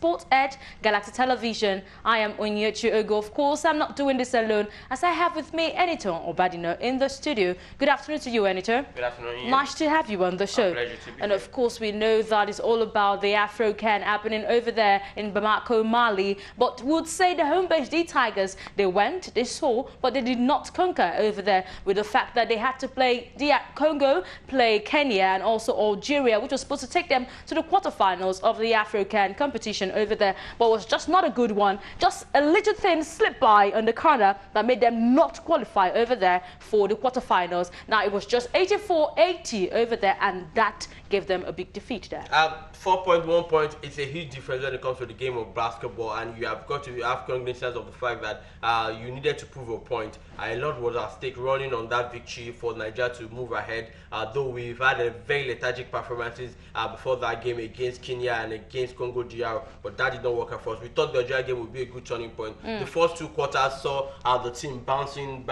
Sports Edge, Galaxy Television. I am Onyinyechi. Of course, I'm not doing this alone, as I have with me Editor Obadino in the studio. Good afternoon to you, Editor. Good afternoon, Ian. Nice to have you on the show. A pleasure to be And here. of course, we know that it's all about the AFROCAN happening over there in Bamako, Mali. But would say the home base D Tigers, they went, they saw, but they did not conquer over there, with the fact that they had to play Congo, play Kenya, and also Algeria, which was supposed to take them to the quarterfinals of the AFROCAN competition over there, but was just not a good one. Just a little thing slipped by on the corner that made them not qualify over there for the quarterfinals. Now it was just 84-80 over there, and that gave them a big defeat there. 4.1 points, it's a huge difference when it comes to the game of basketball, and you have got to have cognizance of the fact that you needed to prove a point. A lot was at stake running on that victory for Nigeria to move ahead, though we've had a very lethargic performances before that game against Kenya and against Congo DR, but that did not work out for us. We thought the Nigeria game would be a good turning point. The first two quarters saw the team bouncing,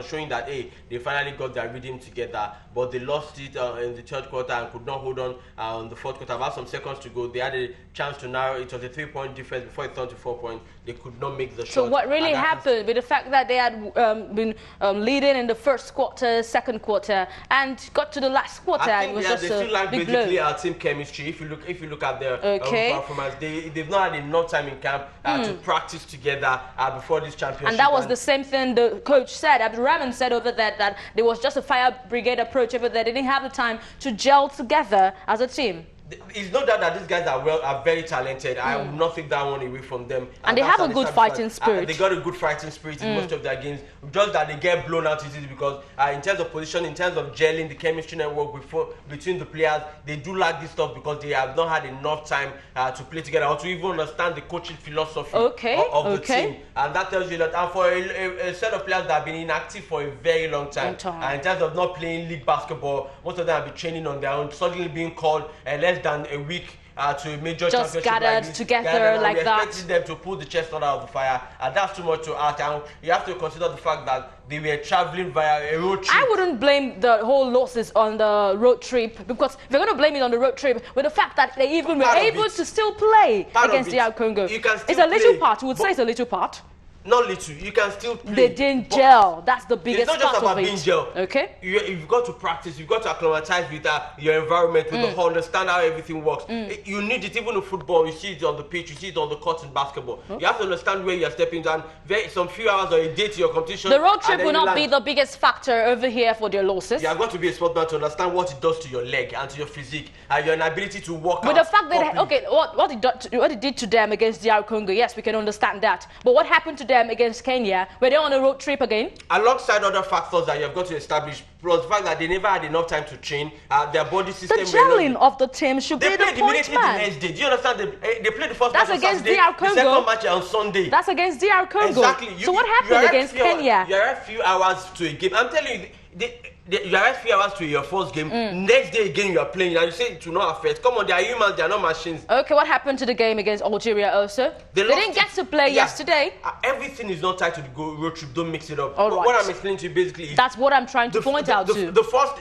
showing that, hey, they finally got their rhythm together, but they lost it in the third quarter and could not hold on in the fourth quarter. About some seconds to go, they had a chance to narrow. It was a 3-point difference before it turned to 4 points. They could not make the shot. So what really happened with the fact that they had been leading in the first quarter, second quarter, and got to the last quarter, I it think was they just feel like a big basically blow. our team chemistry. If you look at their performance, they've not had enough time in camp to practice together before this championship. And that was the same thing the coach said. Abdurrahman said over there that there was just a fire brigade approach over there. They didn't have the time to gel together as a team. It's not that these guys are very talented. I will not take that one away from them. And they have a good fighting spirit. They got a good fighting spirit in most of their games. Just that they get blown out easily because in terms of position, in terms of gelling, the chemistry network between the players, they do lack this stuff because they have not had enough time to play together or to even understand the coaching philosophy of the team. And that tells you that. And for a set of players that have been inactive for a very long time, and in terms of not playing league basketball, most of them have been training on their own, suddenly being called less than a week to a major just championship gathered like together like that. Expecting them to pull the chest out of the fire, and that's too much to ask. And you have to consider the fact that they were traveling via a road trip. I wouldn't blame the whole losses on the road trip, because if you're going to blame it on the road trip, with the fact that they even were able to still play against DR Congo, it's a little part. We would say it's a little part. Not little, you can still play. They didn't gel. That's the biggest part of it. It's not just about being gel. Okay. You've got to practice. You've got to acclimatize with your environment, with the whole, understand how everything works. You need it even in football. You see it on the pitch. You see it on the court in basketball. You have to understand where you're stepping down. Some few hours or a day to your competition. The road trip will not be the biggest factor over here for their losses. You have got to be a sportsman to understand what it does to your leg and to your physique and your inability to walk with out. The fact that what it did to them against DR Congo, yes, we can understand that. But what happened to them against Kenya? Were they on a road trip again? Alongside other factors that you have got to establish, plus the fact that they never had enough time to train, their body system. The gelling of the team should be the point man. The next day. Do you understand? They played the first match on Saturday, DR Congo. the second match on Sunday. That's against DR Congo. Exactly. So what happened against Kenya? You are a few hours to a game. I'm telling you, you are a few hours to your first game. Next day again you are playing, and you say it will not affect. Come on, they are humans, they are not machines. Okay, what happened to the game against Algeria also? They didn't get to play yesterday. Everything is not tied to the road trip. Don't mix it up. All right. What I'm explaining to you basically is that's what I'm trying to point out to. The first,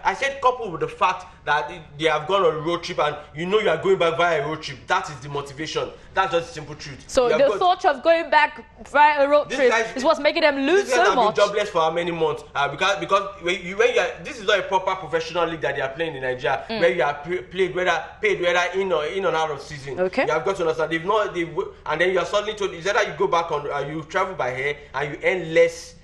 I said coupled with the fact that they have gone on a road trip and you are going back via a road trip. That is the motivation. That's just the simple truth. So the thought of going back via a road trip is what's making them lose so much. These guys have been jobless for how many months? Because this is not a proper professional league that they are playing in Nigeria, where you are paid whether in or out of season. Okay. You have got to understand. And then you are suddenly told it's either you go back on, you travel by air and you earn less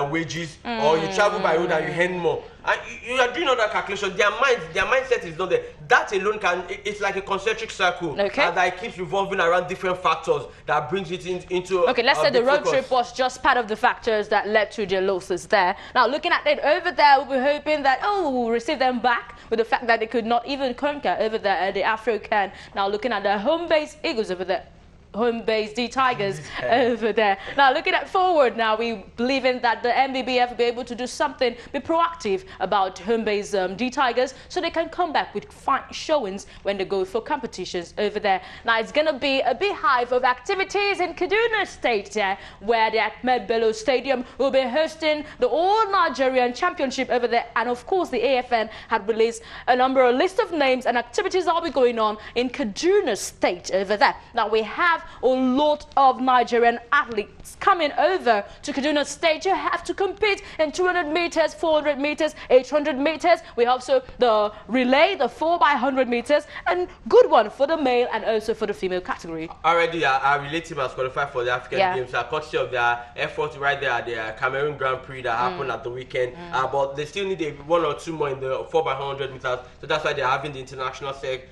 wages, or you travel by road and you earn more. And you are doing all that calculation. Their mindset is not there. That alone it's like a concentric circle that keeps revolving around different factors that brings it into. Okay, let's say the road trip was just part of the factors that led to their losses there. Now, looking at it over there, we'll be hoping that we'll receive them back with the fact that they could not even conquer over there at the AFROCAN. Now, looking at the home base Eagles over there. home-based D Tigers over there. Now, looking at forward now, we believe in that the MBBF will be able to do something, be proactive about home-based D Tigers so they can come back with fine showings when they go for competitions over there. Now, it's going to be a beehive of activities in Kaduna State where the Ahmed Bello Stadium will be hosting the All-Nigerian Championship over there. And, of course, the AFN had released a list of names and activities that will be going on in Kaduna State over there. Now, we have a lot of Nigerian athletes coming over to Kaduna State. You have to compete in 200 meters, 400 meters, 800 meters. We have also the relay, the 4x100 meters, and good one for the male and also for the female category. Already, our relay team has qualified for the African Games. Courtesy of their efforts right there at the Cameroon Grand Prix that happened at the weekend. But they still need one or two more in the 4x100 meters. So that's why they're having the international sector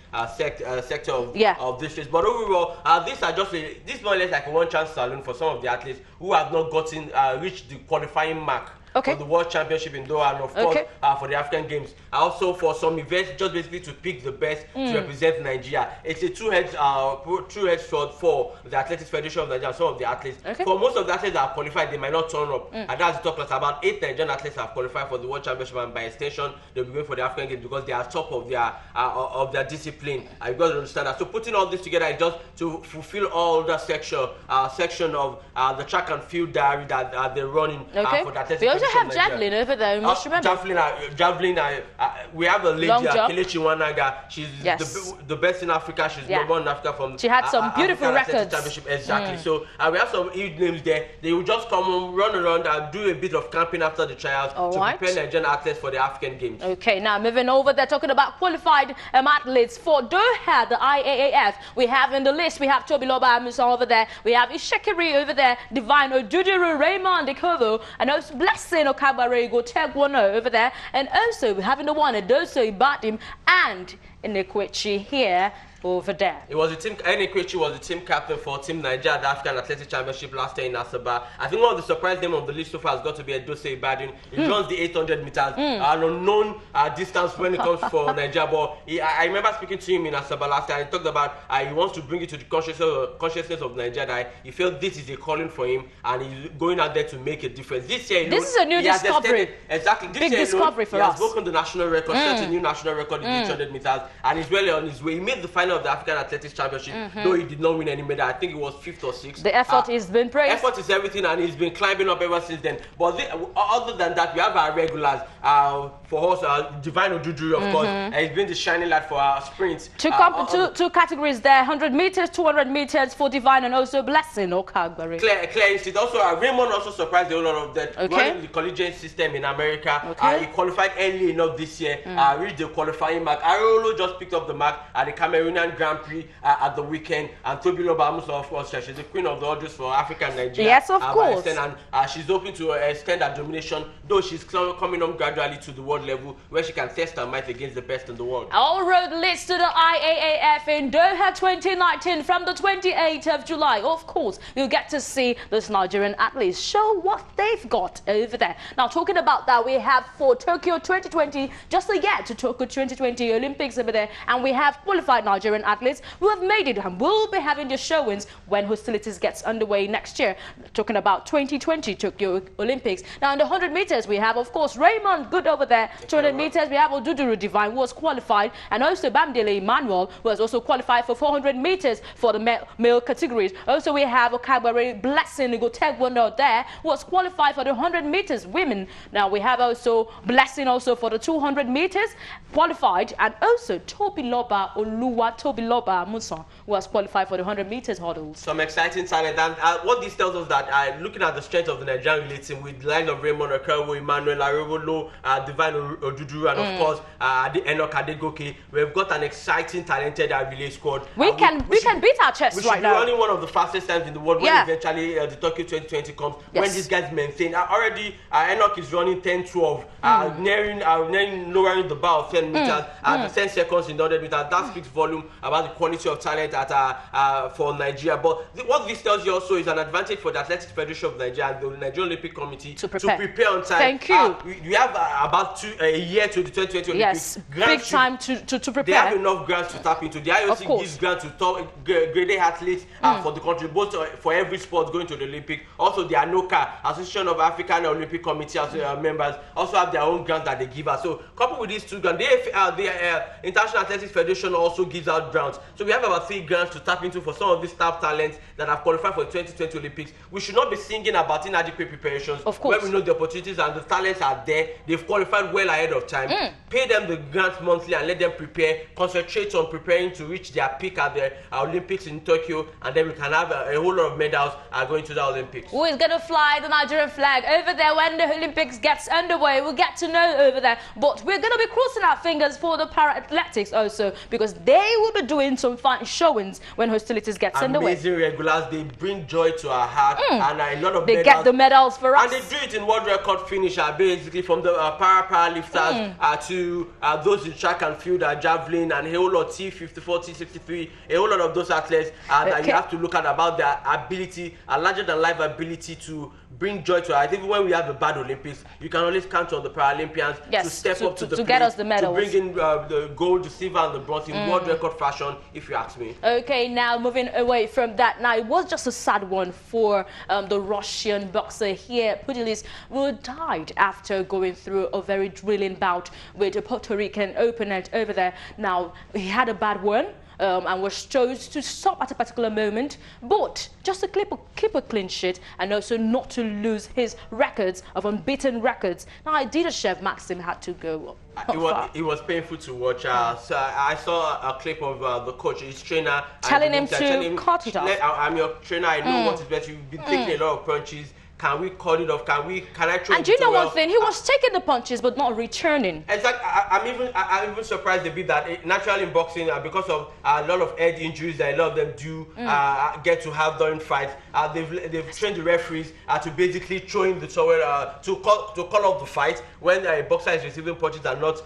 of this race. But overall, these are just this more or less like a one-chance saloon for some of the athletes who have not gotten reached the qualifying mark for the World Championship in Doha, and of course for the African Games. Also for some events, just basically to pick the best to represent Nigeria. It's a two-edged sword for the Athletics Federation of Nigeria and some of the athletes. For most of the athletes that have qualified, they might not turn up. And that's the top class. About 8 Nigerian athletes have qualified for the World Championship, and by extension, they'll be going for the African Games because they are top of their discipline. I've got to understand that. So putting all this together is just to fulfill all the section of the track and field diary that they're running for the Athletics. We have javelin over there. We must remember. Javelin. We have a lady, Kelechi Wanaga. She's the best in Africa. She's number one in Africa from. She had some beautiful records. Championship, exactly. So we have some huge names there. They will just come run around and do a bit of camping after the trials to prepare Nigerian athletes for the African Games. Okay, now moving over there, talking about qualified athletes for Doha, the IAAF. We have in the list. We have Tobiloba Amusan over there. We have Ishekiri over there. Divine Oduduru, Raymond Ikovo, and also Blessing Okabare Gotegwono over there. And also we're having the one Adoso Ibadim and Onyinyechi here over there. It was the team. Onyinyechi was the team captain for Team Nigeria at the African Athletic Championship last year in Asaba. I think one of the surprise names on the list so far has got to be Adoso Ibadim. He runs the 800 meters, an unknown distance when it comes for Nigeria. But I remember speaking to him in Asaba last year. And he talked about he wants to bring it to the consciousness of Nigeria. That he felt this is a calling for him, and he's going out there to make a difference. This year, this is a new discovery. Exactly, this big year discovery for us. He has broken the national record, set a new national record in 800 meters, and he's well on his way. He made the final of the African Athletics Championship, though he did not win any medal. I think it was 5th or 6th. The effort has been praised. Effort is everything, and he's been climbing up ever since then. But other than that, we have our regulars. For us, Divine Oduduru, of course, he's been the shining light for our sprints. Two categories there: 100 meters, 200 meters for Divine, and also Blessing Okagbare. Claire Institute. Also, Raymond also surprised a lot of them. Running the collegiate system in America. He qualified early enough this year. Reached the qualifying mark. Arolo just picked up the mark at the Cameroonian Grand Prix at the weekend. And Tobiloba Amusan, of course, she's the queen of the orders for Africa and Nigeria. Yes, of course. And she's hoping to extend her domination, though she's coming on gradually to the world level where she can test her might against the best in the world. All road leads to the IAAF in Doha 2019 from the 28th of July. Of course, you'll get to see those Nigerian athletes show what they've got over there. Now, talking about that, we have for Tokyo 2020, just a year to Tokyo 2020 Olympics over there, and we have qualified Nigerian athletes who have made it and will be having their showings when hostilities gets underway next year. Talking about 2020 Tokyo Olympics. Now, in the 100 meters, we have, of course, Raymond Good over there. 200 meters, we have Oduduru Divine, who was qualified, and also Bamdele Emmanuel, who has also qualified for 400 meters for the male categories. Also, we have Okagbare Blessing Gotegwono there, who was qualified for the 100 meters women. Now, we have also Blessing also for the 200 meters, qualified, and also Tobiloba Amusan, who has qualified for the 100 meters hurdles. Some exciting talent, and what this tells us that looking at the strength of the Nigerian relay team with the line of Raymond Okaro, Emmanuel Arewolo, Divine Oduduru, and of course Enoch Adegoke, we've got an exciting, talented relay squad. We can beat our chest right now. We should be running one of the fastest times in the world when eventually the Tokyo 2020 comes. When these guys maintain, already Enoch is running 10-12, nearing lowering the bar of 10 meters at 10 seconds in the 100 meters. That speaks volume about the quantity of talent for Nigeria. But what this tells you also is an advantage for the Athletics Federation of Nigeria and the Nigerian Olympic Committee to prepare on time. Thank you. We have about a year to the 2020 Olympics. Yes, big time to prepare. They have enough grants to tap into. The IOC gives grants to top graded athletes for the country, both for every sport going to the Olympic. Also, the ANOCA, Association of African Olympic Committee members, also have their own grants that they give us. So, coupled with these two grants, the International Athletics Federation also gives out grants. So, we have about 3 grants to tap into for some of these top talents that have qualified for the 2020 Olympics. We should not be singing about inadequate preparations. Of course. When we know the opportunities and the talents are there, they've qualified well ahead of time. Pay them the grants monthly and let them prepare, concentrate on preparing to reach their peak at the Olympics in Tokyo, and then we can have a whole lot of medals going to the Olympics. Who is going to fly the Nigerian flag over there when the Olympics gets underway? We'll get to know over there. But we're going to be crossing our fingers for the para-athletics also, because they will be doing some fine showings when hostilities gets underway. Amazing regulars. They bring joy to our heart, and a lot of they medals. Get the medals for us. And they do it in world record finisher, basically from the para-lifters to those in track and field, javelin, and a whole lot T54, T63, a whole lot of those athletes that you have to look at about their ability, a larger-than-life ability to bring joy to us. I think when we have a bad Olympics, you can always count on the Paralympians to step up to the plate, get us the medals, to bring in the gold, the silver, and the bronze in world record fashion, if you ask me. Okay, now moving away from that, now it was just a sad one for the Russian boxer here, Pudilis, who died after going through a very thrilling bout with a Puerto Rican opponent over there. Now, he had a bad one. And was chose to stop at a particular moment, but just to keep a clean sheet and also not to lose his records of unbeaten records. Now, Dadashev, Maxim had to go It was painful to watch. So I saw a clip of the coach, his trainer, telling him to cut it off. I'm your trainer. I know what is best. You've been taking a lot of punches. Can we cut it off? Can I throw? And do you know one thing? He was taking the punches but not returning. Exactly. I'm even surprised a bit that naturally in boxing, because of a lot of head injuries that a lot of them do get to have during fights, they've trained the referees to basically throw in the towel to call off the fight when a boxer is receiving punches and not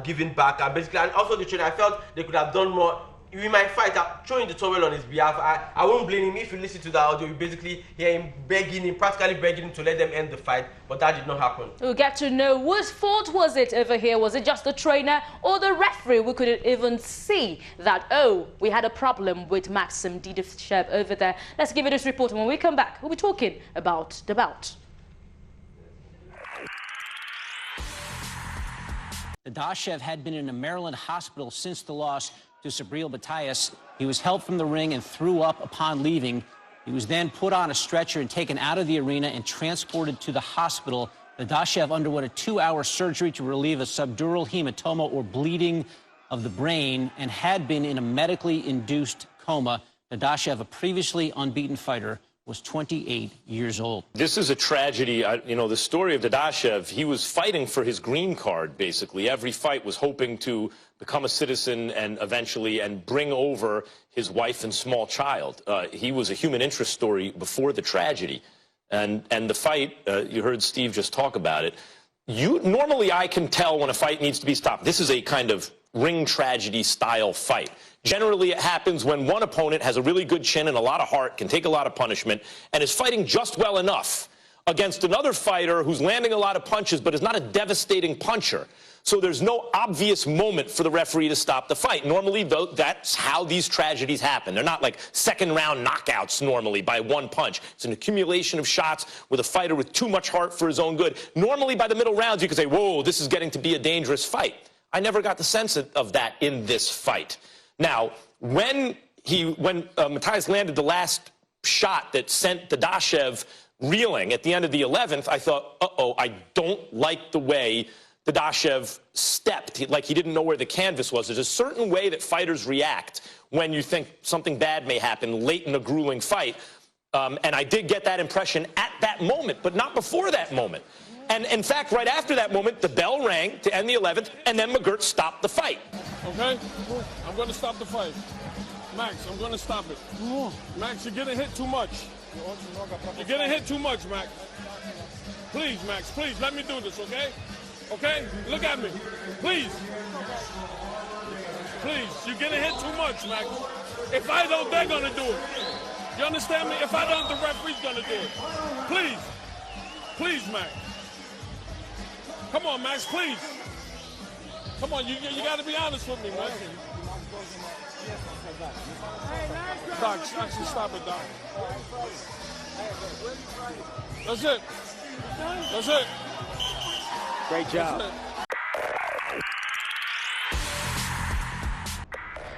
giving back. And also the trainer, I felt they could have done more. We might fight, throwing the towel on his behalf. I won't blame him. If you listen to the audio, you basically hear him practically begging him to let them end the fight, but that did not happen. We'll get to know whose fault was it over here. Was it just the trainer or the referee? We couldn't even see that, we had a problem with Maxim Dadashev over there. Let's give you this report, and when we come back, we'll be talking about the bout. Dadashev had been in a Maryland hospital since the loss to Sabril Batias. He was helped from the ring and threw up upon leaving. He was then put on a stretcher and taken out of the arena and transported to the hospital. Dadashev underwent a 2-hour surgery to relieve a subdural hematoma or bleeding of the brain and had been in a medically induced coma. Dadashev, a previously unbeaten fighter, was 28 years old. This is a tragedy. The story of Dadashev, he was fighting for his green card, basically. Every fight was hoping to become a citizen and eventually bring over his wife and small child. He was a human interest story before the tragedy. And the fight, you heard Steve just talk about it. Normally I can tell when a fight needs to be stopped. This is a kind of ring tragedy style fight. Generally, it happens when one opponent has a really good chin and a lot of heart, can take a lot of punishment, and is fighting just well enough against another fighter who's landing a lot of punches but is not a devastating puncher. So there's no obvious moment for the referee to stop the fight. Normally, though, that's how these tragedies happen. They're not like second-round knockouts normally by one punch. It's an accumulation of shots with a fighter with too much heart for his own good. Normally, by the middle rounds, you can say, whoa, this is getting to be a dangerous fight. I never got the sense of that in this fight. Now, when Matthias landed the last shot that sent Dadashev reeling at the end of the 11th, I thought, I don't like the way Dadashev stepped, like he didn't know where the canvas was. There's a certain way that fighters react when you think something bad may happen late in a grueling fight. And I did get that impression at that moment, but not before that moment. And in fact, right after that moment, the bell rang to end the 11th, and then McGirt stopped the fight. Okay? I'm going to stop the fight. Max, I'm going to stop it. Max, you're getting hit too much. You're getting hit too much, Max. Please, Max, please, let me do this, okay? Okay? Look at me. Please. Please, you're getting hit too much, Max. If I don't, they're gonna do it. You understand me? If I don't, the referee's gonna do it. Please. Please, Max. Come on, Max, please. Come on, you gotta be honest with me, Max. Doc, actually stop it, Doc. That's it. That's it. Great job. That's it.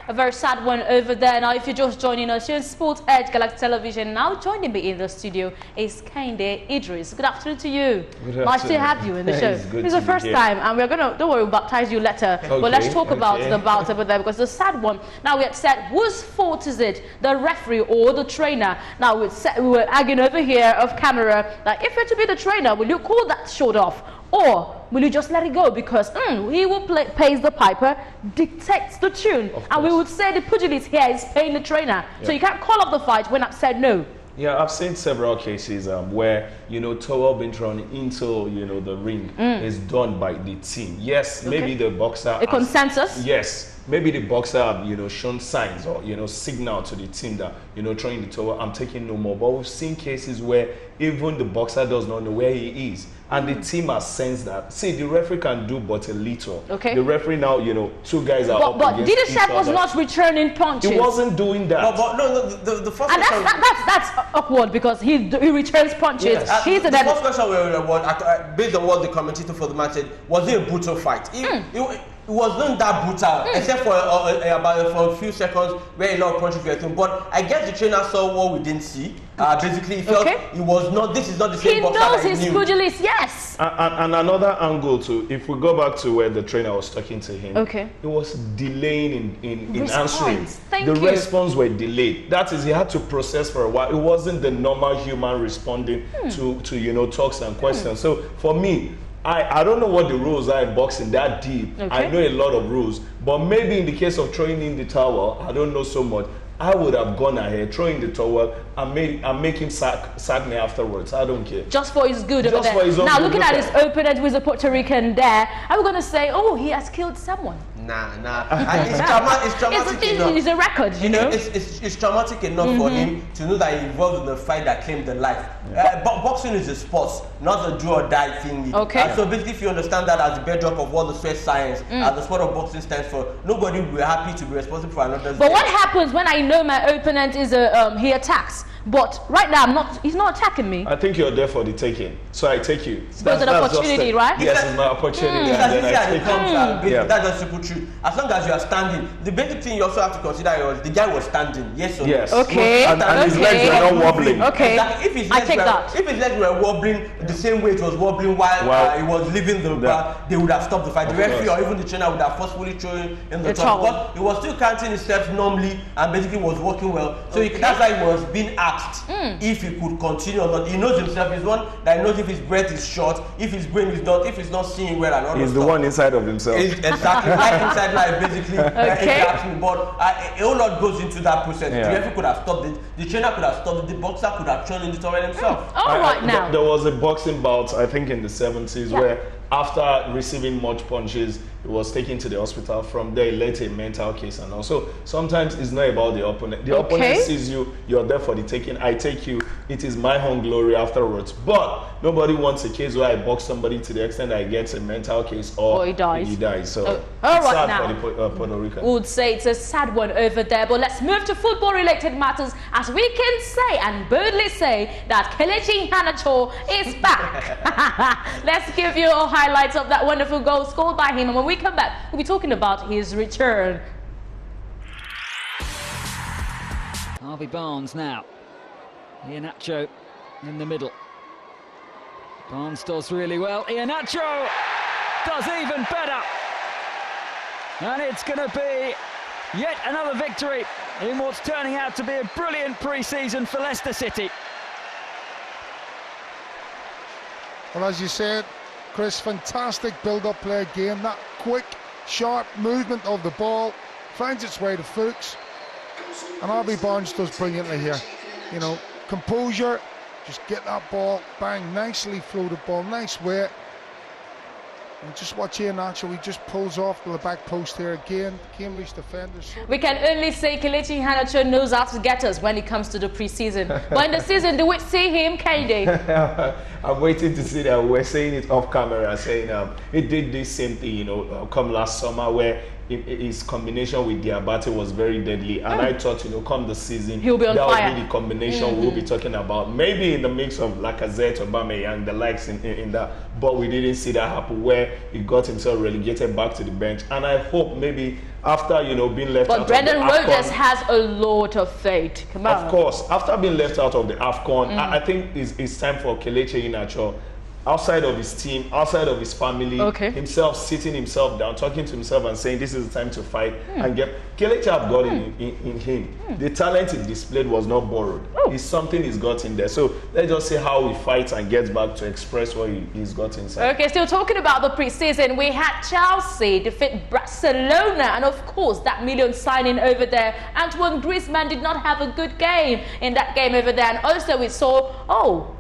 A very sad one over there. Now, if you're just joining us, you're in Sports Edge Galaxy Television. Now, joining me in the studio is Kehinde Idris. Good afternoon to you. Good Nice to have you in the show. It's the first time, and we're gonna, don't worry, we'll baptize you later. Okay, but let's talk about the bout over there, because the sad one. Now, we had said, whose fault is it, the referee or the trainer? Now, we were arguing over here off camera that if you're to be the trainer, will you call that short off? Or will you just let it go because he who pays the piper dictates the tune? And we would say the pugilist here is paying the trainer. Yeah. So you can't call off the fight when I've said no. Yeah, I've seen several cases where, towel being thrown into, the ring is done by the team. Yes, maybe the boxer... A consensus? Yes. Maybe the boxer have, shown signs or, signal to the team that, throwing the towel, I'm taking no more. But we've seen cases where even the boxer does not know where he is. And the team has sensed that. See, the referee can do but a little. Okay. The referee now, two guys are up against each other. But Dadashev was not returning punches. He wasn't doing that. No, the first and that's awkward because he returns punches. Yes. The first question based on what the commentator for the match said, was it a brutal fight? It was not that brutal, except for a few seconds where a lot of punches were thrown. But I guess the trainer saw what we didn't see. Basically, he felt it was not. This is not the same boxer that he knows his pugilist, yes. And another angle too. If we go back to where the trainer was talking to him, he was delaying in answering. The response were delayed. That is, he had to process for a while. It wasn't the normal human responding to talks and questions. So for me, I don't know what the rules are in boxing that deep. I know a lot of rules, but maybe in the case of throwing in the towel, I don't know so much. I would have gone ahead, throwing the towel, and make him sack me afterwards. I don't care. Just for his good. Just for his own good. Now, looking at his opponent with a Puerto Rican there, I'm going to say, oh, he has killed someone. Nah. It's traumatic enough. It's a record, It's traumatic enough for him to know that he involved in a fight that claimed the life. Boxing is a sport, not a do or die thing. Okay. So basically, if you understand that as the bedrock of what the sweat science, the sport of boxing stands for, nobody will be happy to be responsible for another's death. What happens when I know my opponent is he attacks? But right now, he's not attacking me. I think you're there for the taking. So I take you. That's an opportunity, right? Yes, it's my opportunity. That's just simple truth. As long as you are standing, the basic thing you also have to consider is the guy was standing. Yes or no? Yes. Okay. And his legs were not wobbling. Okay. Exactly. If his legs were wobbling the same way it was wobbling while he was leaving the bar, they would have stopped the fight. The referee or even the trainer would have forcefully thrown in the top. But he was still counting his steps normally and basically was working well. So that's why he was being asked if he could continue or not. He knows himself. He's one that knows if his breath is short, if his brain is not, if he's not seeing well and all that. He's the one inside of himself. Exactly. Life inside life, basically. Exactly. But a whole lot goes into that process. The referee could have stopped it. The trainer could have stopped it. The boxer could have thrown in the towel himself. All right, now. There was a boxing bout, I think in the 70s, where after receiving much punches, he was taken to the hospital. From there, he led to a mental case, and also sometimes it's not about the opponent. The opponent sees you, you're there for the taking. I take you, it is my own glory afterwards. But nobody wants a case where I box somebody to the extent that he gets a mental case or he dies. So all it's right, sad now. for the Puerto Rican. We would say it's a sad one over there, but let's move to football-related matters as we can say and boldly say that Kelechi Iheanacho is back. Let's give you all highlights of that wonderful goal scored by him, and when we come back, we'll be talking about his return. Harvey Barnes now. Iheanacho in the middle. Barnes does really well. Iheanacho does even better. And it's going to be yet another victory in what's turning out to be a brilliant pre-season for Leicester City. Well, as you said, Chris, fantastic build-up play game. That quick, sharp movement of the ball finds its way to Fuchs. And Harvey Barnes does brilliantly here. Composure, just get that ball, bang, nicely floated ball, nice weight. And just watch Iheanacho, he just pulls off to the back post here again. Cambridge defenders. We can only say Kelechi Iheanacho knows how to get us when it comes to the pre-season. But in the season, do we see him, KD? I'm waiting to see that. We're saying it off camera, saying he did this same thing, you know, come last summer where his combination with Diabate was very deadly, and I thought, you know, come the season, he'll be on fire. That will be the combination we'll be talking about. Maybe in the mix of Lacazette, Aubameyang, the likes in that, but we didn't see that happen where he got himself relegated back to the bench. And I hope maybe after, you know, being left out of the AFCON. But Brendan Rodgers has a lot of faith. Come on. Of course, after being left out of the AFCON, I think it's time for Kelechi Iheanacho, outside of his team, outside of his family, himself sitting himself down, talking to himself and saying this is the time to fight and get. Kelechi have got in him. The talent he displayed was not borrowed. It's something he's got in there. So let's just see how he fights and gets back to express what he's got inside. Okay, still talking about the preseason, we had Chelsea defeat Barcelona, and of course that million signing over there. Antoine Griezmann did not have a good game in that game over there, and also we saw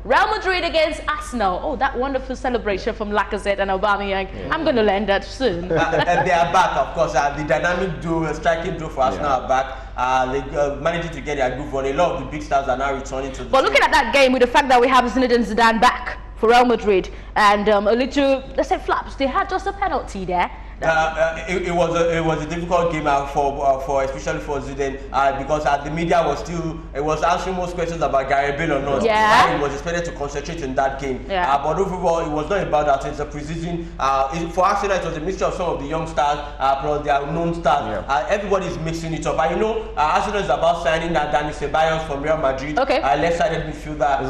Real Madrid against Arsenal. That wonderful celebration from Lacazette and Aubameyang. I'm going to learn that soon. They are back, of course. The dynamic duo, striking duo for Arsenal are back. They managed to get their groove on. A lot of the big stars are now returning to the But looking at that game, with the fact that we have Zinedine Zidane back for Real Madrid and a little, let's say, flaps, they had just a penalty there. It was a difficult game for especially for Zidane because the media was answering most questions about Gary Bale or not. He was expected to concentrate in that game. But overall, it was not about that. It's a preseason. For Arsenal, it was a mixture of some of the young stars plus their known stars. Everybody is mixing it up. And you know, Arsenal is about signing Dani Ceballos from Real Madrid. Left-sided midfielder.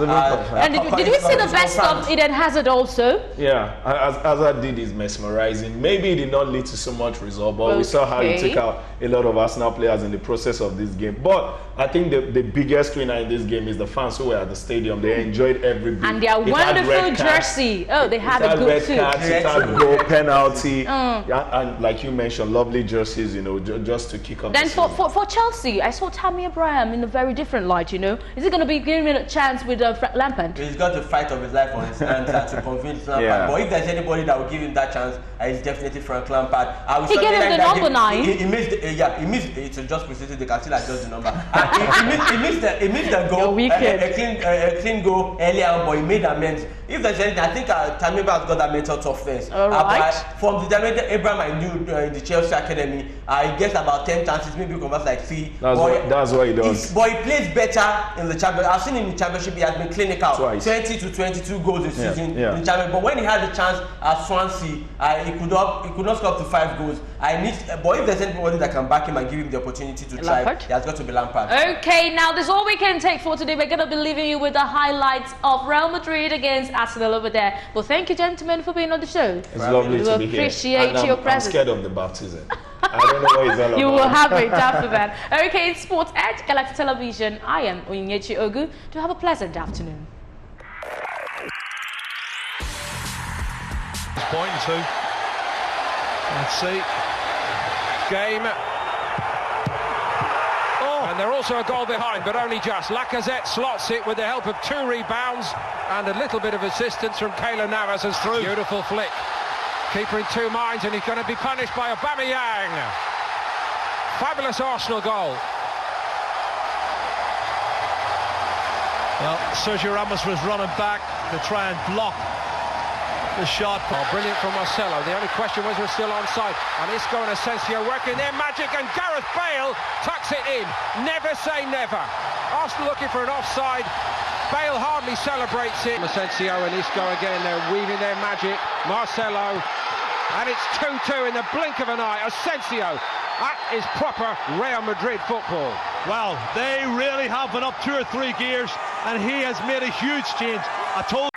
And did we see the best of Eden Hazard also? Yeah, Hazard did is mesmerizing. Maybe he did not lead to so much result, but we saw how he took out a lot of Arsenal players in the process of this game. But I think the biggest winner in this game is the fans who were at the stadium. They enjoyed every bit. And their wonderful jersey. They had a good suit. It had goal, penalty, and like you mentioned, lovely jerseys, you know, just to kick off. Then for Chelsea, I saw Tammy Abraham in a very different light, you know. Is he going to be giving a chance with Frank Lampard? He's got the fight of his life on his hands to convince Lampard. But if there's anybody that will give him that chance, it's definitely Frank Lampard. He gave him the number 9. He missed. He missed. It's just precisely. They can still adjust the number. He missed the goal. A clean goal earlier on, but he made amends. If there's anything, I think Tammy Abraham has got that mental toughness. From the Tammy Abraham I knew in the Chelsea academy, he gets about 10 chances, maybe he converts like 3. That's what he does. But he plays better in the championship. I've seen him in the championship. He has been clinical. Twice. 20 to 22 goals this season in the championship. But when he had the chance at Swansea, he could not score up to 5 goals. But if there's anybody that can back him and give him the opportunity to try, he has got to be Lampard. Okay, now this is all we can take for today. We're going to be leaving you with the highlights of Real Madrid against Arsenal over there. Well, thank you, gentlemen, for being on the show. It's lovely to be here. Appreciate your presence. I'm scared of the baptism. I don't know what it's all about. You will have it after that. Okay, it's Sports Edge, Galactic Television. I am Onyinyechi Ogu. Do have a pleasant afternoon. Pointing to. Let's see. Game. And they're also a goal behind, but only just. Lacazette slots it with the help of 2 rebounds and a little bit of assistance from Keylor Navas as through. Beautiful flick. Keeper in 2 minds, and he's going to be punished by Aubameyang. Fabulous Arsenal goal. Well, Sergio Ramos was running back to try and block the shot. Brilliant from Marcelo. The only question was we're still onside. And Isco and Asensio working their magic, and Gareth Bale tucks it in. Never say never. Arsenal looking for an offside. Bale hardly celebrates it. Asensio and Isco again, they're weaving their magic. Marcelo, and it's 2-2 in the blink of an eye. Asensio, that is proper Real Madrid football. Well, they really have been up 2 or 3 gears, and he has made a huge change. I told